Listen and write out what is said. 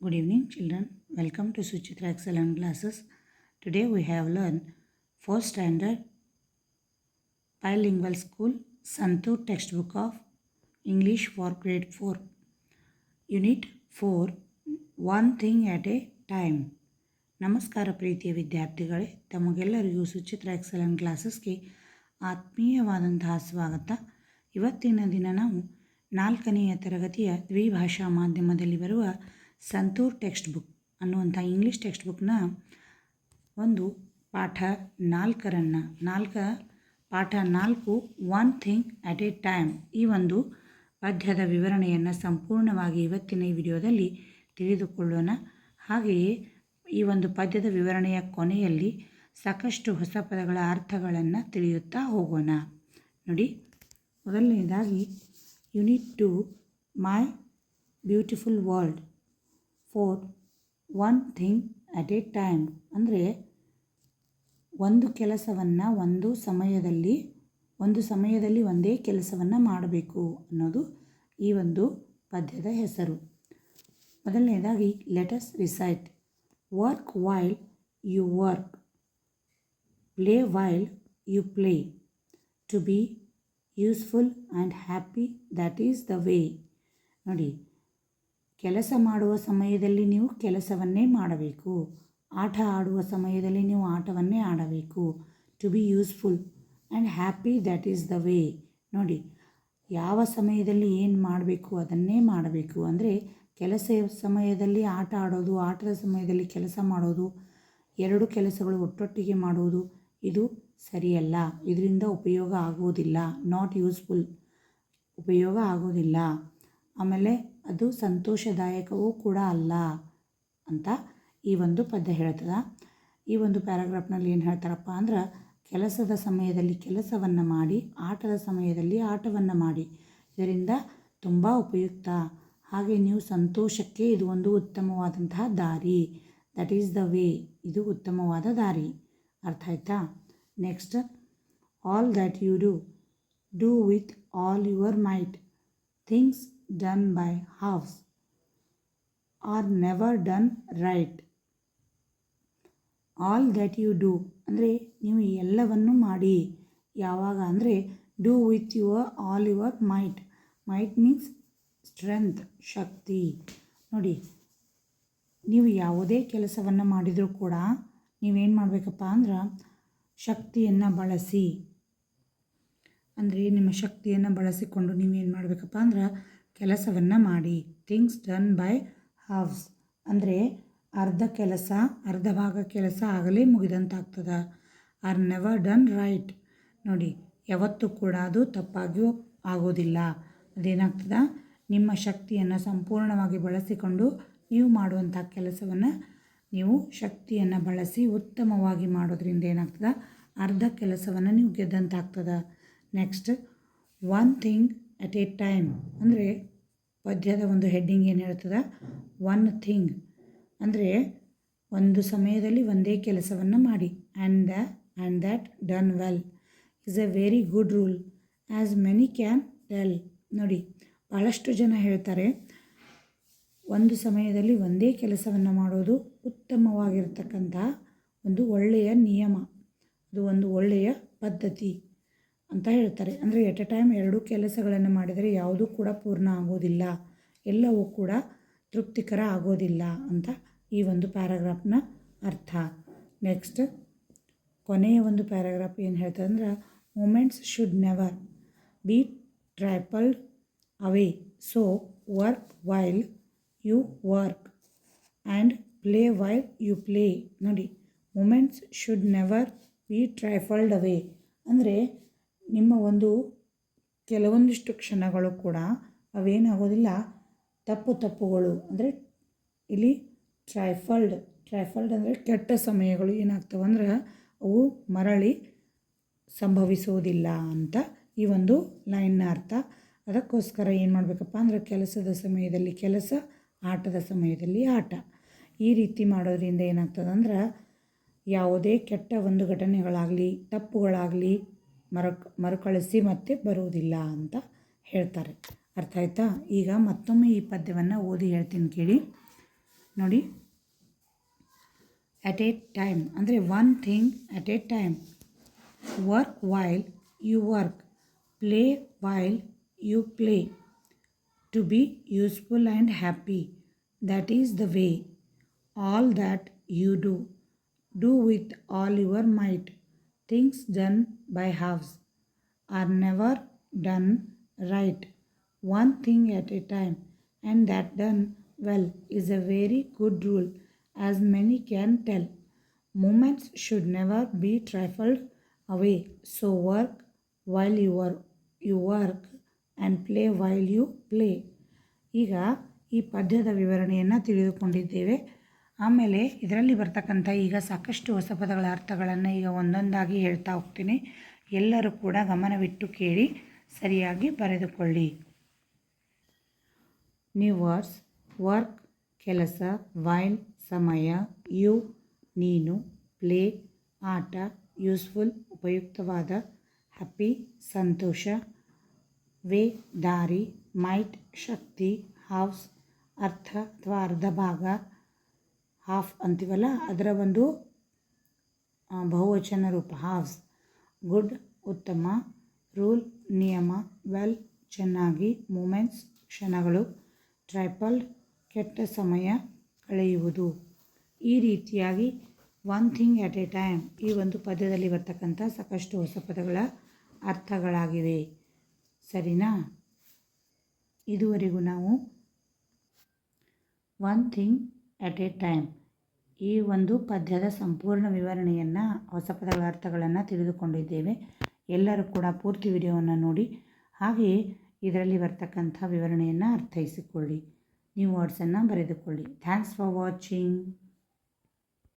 Good evening, children. Welcome to Suchitra Excellent Classes. Today we have learned 4th standard bilingual school Santur textbook of English for grade 4. Unit 4 One thing at a time. ನಮಸ್ಕಾರ ಪ್ರೀತಿಯ ವಿದ್ಯಾರ್ಥಿಗಳೇ, ತಮಗೆಲ್ಲರಿಗೂ Suchitra excellent ಕ್ಲಾಸಸ್ಗೆ ಆತ್ಮೀಯವಾದಂತಹ ಸ್ವಾಗತ. ಇವತ್ತಿನ ದಿನ ನಾವು 4ನೆಯ ತರಗತಿಯ ದ್ವಿಭಾಷಾ ಮಾಧ್ಯಮದಲ್ಲಿ ಬರುವ ಸಂತೂರ್ ಟೆಕ್ಸ್ಟ್ ಬುಕ್ ಅನ್ನುವಂಥ ಇಂಗ್ಲೀಷ್ ಟೆಕ್ಸ್ಟ್ ಬುಕ್ನ ಒಂದು ಪಾಠ 4 ಪಾಠ 4 one thing at a time ಈ ಒಂದು ಪದ್ಯದ ವಿವರಣೆಯನ್ನು ಸಂಪೂರ್ಣವಾಗಿ ಇವತ್ತಿನ ಈ ವಿಡಿಯೋದಲ್ಲಿ ತಿಳಿದುಕೊಳ್ಳೋಣ. ಹಾಗೆಯೇ ಈ ಒಂದು ಪದ್ಯದ ವಿವರಣೆಯ ಕೊನೆಯಲ್ಲಿ ಸಾಕಷ್ಟು ಹೊಸ ಪದಗಳ ಅರ್ಥಗಳನ್ನು ತಿಳಿಯುತ್ತಾ ಹೋಗೋಣ. ನೋಡಿ, ಮೊದಲನೇದಾಗಿ unit 2 my beautiful world for one thing at a time ಅಂದರೆ ಒಂದು ಕೆಲಸವನ್ನು ಒಂದು ಸಮಯದಲ್ಲಿ ಒಂದೇ ಕೆಲಸವನ್ನು ಮಾಡಬೇಕು ಅನ್ನೋದು ಈ ಒಂದು ಪದ್ಯದ ಹೆಸರು. ಮೊದಲನೇದಾಗಿ let's recite work while you work, play while you play, to be useful and happy, that is the way. ನೋಡಿ, ಕೆಲಸ ಮಾಡುವ ಸಮಯದಲ್ಲಿ ನೀವು ಕೆಲಸವನ್ನೇ ಮಾಡಬೇಕು, ಆಟ ಆಡುವ ಸಮಯದಲ್ಲಿ ನೀವು ಆಟವನ್ನೇ ಆಡಬೇಕು. To be useful and happy, that is the way. ನೋಡಿ, ಯಾವ ಸಮಯದಲ್ಲಿ ಏನು ಮಾಡಬೇಕು ಅದನ್ನೇ ಮಾಡಬೇಕು. ಅಂದರೆ ಕೆಲಸ ಸಮಯದಲ್ಲಿ ಆಟ ಆಡೋದು, ಆಟದ ಸಮಯದಲ್ಲಿ ಕೆಲಸ ಮಾಡೋದು, ಎರಡು ಕೆಲಸಗಳು ಒಟ್ಟೊಟ್ಟಿಗೆ ಮಾಡುವುದು ಇದು ಸರಿಯಲ್ಲ. ಇದರಿಂದ ಉಪಯೋಗ ಆಗುವುದಿಲ್ಲ, ನಾಟ್ ಯೂಸ್ಫುಲ್, ಉಪಯೋಗ ಆಗೋದಿಲ್ಲ. ಆಮೇಲೆ ಅದು ಸಂತೋಷದಾಯಕವೂ ಕೂಡ ಅಲ್ಲ ಅಂತ ಈ ಒಂದು ಪದ್ಯ ಹೇಳ್ತದೆ. ಈ ಒಂದು ಪ್ಯಾರಾಗ್ರಾಫ್ನಲ್ಲಿ ಏನು ಹೇಳ್ತಾರಪ್ಪ ಅಂದ್ರೆ, ಕೆಲಸದ ಸಮಯದಲ್ಲಿ ಕೆಲಸವನ್ನು ಮಾಡಿ, ಆಟದ ಸಮಯದಲ್ಲಿ ಆಟವನ್ನು ಮಾಡಿ, ಇದರಿಂದ ತುಂಬ ಉಪಯುಕ್ತ. ಹಾಗೆ ನೀವು ಸಂತೋಷಕ್ಕೆ ಇದು ಒಂದು ಉತ್ತಮವಾದಂತಹ ದಾರಿ, ದಟ್ ಈಸ್ ದ ವೇ, ಇದು ಉತ್ತಮವಾದ ದಾರಿ. ಅರ್ಥ ಆಯ್ತಾ? Next, all that you do with all your might, things done by halves are never done right. All that you do ಅಂದರೆ ನೀವು ಎಲ್ಲವನ್ನು ಮಾಡಿ. ಯಾವಾಗ ಅಂದರೆ do with all your might. Might means strength, ಶಕ್ತಿ. ನೋಡಿ, ನೀವು ಯಾವುದೇ ಕೆಲಸವನ್ನು ಮಾಡಿದರೂ ಕೂಡ ನೀವೇನು ಮಾಡಬೇಕಪ್ಪ ಅಂದ್ರೆ ಶಕ್ತಿಯನ್ನು ಬಳಸಿ. ಅಂದರೆ ನಿಮ್ಮ ಶಕ್ತಿಯನ್ನು ಬಳಸಿಕೊಂಡು ನೀವೇನು ಮಾಡಬೇಕಪ್ಪ ಅಂದ್ರೆ ಕೆಲಸವನ್ನು ಮಾಡಿ. ಥಿಂಗ್ಸ್ ಡನ್ ಬೈ ಹಾಫ್ಸ್ ಅಂದರೆ ಅರ್ಧ ಭಾಗ ಕೆಲಸ ಆಗಲೇ ಮುಗಿದಂತಾಗ್ತದೆ. Are never done right. ನೋಡಿ, ಯಾವತ್ತೂ ಕೂಡ ಅದು ತಪ್ಪಾಗಿಯೂ ಆಗೋದಿಲ್ಲ. ಅದೇನಾಗ್ತದೆ, ನಿಮ್ಮ ಶಕ್ತಿಯನ್ನು ಸಂಪೂರ್ಣವಾಗಿ ಬಳಸಿಕೊಂಡು ನೀವು ಮಾಡುವಂಥ ಕೆಲಸವನ್ನು ನೀವು ಶಕ್ತಿಯನ್ನು ಬಳಸಿ ಉತ್ತಮವಾಗಿ ಮಾಡೋದ್ರಿಂದ ಏನಾಗ್ತದೆ, ಅರ್ಧ ಕೆಲಸವನ್ನು ನೀವು ಗೆದ್ದಂತಾಗ್ತದೆ. Next, one thing at a time ಅಂದರೆ ಪದ್ಯದ ಒಂದು ಹೆಡ್ಡಿಂಗ್ ಏನು ಹೇಳ್ತದೆ, ಒನ್ ಥಿಂಗ್ ಅಂದರೆ ಒಂದು ಸಮಯದಲ್ಲಿ ಒಂದೇ ಕೆಲಸವನ್ನು ಮಾಡಿ. And that done well is A very good rule as many can tell. ನೋಡಿ, ಭಾಳಷ್ಟು ಜನ ಹೇಳ್ತಾರೆ ಒಂದು ಸಮಯದಲ್ಲಿ ಒಂದೇ ಕೆಲಸವನ್ನು ಮಾಡೋದು ಉತ್ತಮವಾಗಿರ್ತಕ್ಕಂಥ ಒಂದು ಒಳ್ಳೆಯ ನಿಯಮ, ಅದು ಒಂದು ಒಳ್ಳೆಯ ಪದ್ಧತಿ ಅಂತ ಹೇಳ್ತಾರೆ. ಅಂದರೆ ಎಟ್ ಎ ಟೈಮ್ ಎರಡೂ ಕೆಲಸಗಳನ್ನು ಮಾಡಿದರೆ ಯಾವುದೂ ಕೂಡ ಪೂರ್ಣ ಆಗೋದಿಲ್ಲ, ಎಲ್ಲವೂ ಕೂಡ ತೃಪ್ತಿಕರ ಆಗೋದಿಲ್ಲ ಅಂತ ಈ ಒಂದು ಪ್ಯಾರಾಗ್ರಾಫ್ನ ಅರ್ಥ. ನೆಕ್ಸ್ಟ್, ಕೊನೆಯ ಒಂದು ಪ್ಯಾರಾಗ್ರಾಫ್ ಏನು ಹೇಳ್ತದೆ ಅಂದ್ರೆ, moments should never be trifled away, so work while you work and play while you play. ನೋಡಿ, moments should never be trifled away ಅಂದರೆ ನಿಮ್ಮ ಒಂದು ಕೆಲವೊಂದಿಷ್ಟು ಕ್ಷಣಗಳು ಕೂಡ ಅವೇನಾಗೋದಿಲ್ಲ ತಪ್ಪುಗಳು. ಅಂದರೆ ಇಲ್ಲಿ ಟ್ರೈಫಲ್ಡ್ ಅಂದರೆ ಕೆಟ್ಟ ಸಮಯಗಳು ಏನಾಗ್ತವೆ ಅಂದ್ರೆ ಅವು ಮರಳಿ ಸಂಭವಿಸುವುದಿಲ್ಲ ಅಂತ ಈ ಒಂದು ಲೈನ್ನ ಅರ್ಥ. ಅದಕ್ಕೋಸ್ಕರ ಏನು ಮಾಡಬೇಕಪ್ಪ ಅಂದರೆ ಕೆಲಸದ ಸಮಯದಲ್ಲಿ ಕೆಲಸ, ಆಟದ ಸಮಯದಲ್ಲಿ ಆಟ, ಈ ರೀತಿ ಮಾಡೋದ್ರಿಂದ ಏನಾಗ್ತದೆ ಅಂದ್ರೆ ಯಾವುದೇ ಕೆಟ್ಟ ಒಂದು ಘಟನೆಗಳಾಗಲಿ ತಪ್ಪುಗಳಾಗಲಿ ಮರುಕಳಿಸಿ ಮತ್ತೆ ಬರುವುದಿಲ್ಲ ಅಂತ ಹೇಳ್ತಾರೆ. ಅರ್ಥ ಆಯ್ತಾ? ಈಗ ಮತ್ತೊಮ್ಮೆ ಈ ಪದ್ಯವನ್ನು ಓದಿ ಹೇಳ್ತೀನಿ ಕೇಳಿ. ನೋಡಿ, at a time ಅಂದರೆ one thing at a time. Work while you work, play while you play. To be useful and happy, that is the way. All that you do with all your might. Things done by halves are never done right. One thing at a time, and that done well is a very good rule, as many can tell. Moments should never be trifled away. So work while you work and play while you play. ಈಗ ಈ ಪದ್ಯದ ವಿವರಣೆಯನ್ನು ತಿಳಿದುಕೊಂಡಿದ್ದೇವೆ. ಆಮೇಲೆ ಇದರಲ್ಲಿ ಬರ್ತಕ್ಕಂಥ ಈಗ ಸಾಕಷ್ಟು ಹೊಸ ಪದಗಳ ಅರ್ಥಗಳನ್ನು ಈಗ ಒಂದೊಂದಾಗಿ ಹೇಳ್ತಾ ಹೋಗ್ತೀನಿ. ಎಲ್ಲರೂ ಕೂಡ ಗಮನವಿಟ್ಟು ಕೇಳಿ ಸರಿಯಾಗಿ ಬರೆದುಕೊಳ್ಳಿ. ನ್ಯೂ ವರ್ಡ್ಸ್: ವರ್ಕ್ ಕೆಲಸ, ವೈಲ್ ಸಮಯ, ಯು ನೀನು, ಪ್ಲೇ ಆಟ, ಯೂಸ್ಫುಲ್ ಉಪಯುಕ್ತವಾದ, ಹ್ಯಾಪಿ ಸಂತೋಷ, ವೇ ದಾರಿ, ಮೈಟ್ ಶಕ್ತಿ, ಹಾವ್ಸ್ ಅರ್ಥ ಅಥವಾ ಅರ್ಧ ಭಾಗ, ಹಾಫ್ ಅಂತೀವಲ್ಲ ಅದರ ಒಂದು ಬಹುವಚನ ರೂಪ ಹಾವ್ಸ್, ಗುಡ್ ಉತ್ತಮ, ರೂಲ್ ನಿಯಮ, ವೆಲ್ ಚೆನ್ನಾಗಿ, ಮೂಮೆಂಟ್ಸ್ ಕ್ಷಣಗಳು, ಟ್ರೈಪಲ್ಡ್ ಕೆಟ್ಟ ಸಮಯ ಕಳೆಯುವುದು. ಈ ರೀತಿಯಾಗಿ one thing at a time ಈ ಒಂದು ಪದ್ಯದಲ್ಲಿ ಬರ್ತಕ್ಕಂಥ ಸಾಕಷ್ಟು ಹೊಸ ಪದಗಳ ಅರ್ಥಗಳಾಗಿವೆ. ಸರಿನಾ? ಇದುವರೆಗೂ ನಾವು one thing at a time ಈ ಒಂದು ಪದ್ಯದ ಸಂಪೂರ್ಣ ವಿವರಣೆಯನ್ನು, ಹೊಸ ಪದಗಳ ಅರ್ಥಗಳನ್ನು ತಿಳಿದುಕೊಂಡಿದ್ದೇವೆ. ಎಲ್ಲರೂ ಕೂಡ ಪೂರ್ತಿ ವಿಡಿಯೋವನ್ನು ನೋಡಿ, ಹಾಗೆಯೇ ಇದರಲ್ಲಿ ಬರ್ತಕ್ಕಂಥ ವಿವರಣೆಯನ್ನು ಅರ್ಥೈಸಿಕೊಳ್ಳಿ, ನ್ಯೂ ವರ್ಡ್ಸನ್ನು ಬರೆದುಕೊಳ್ಳಿ. Thanks for watching.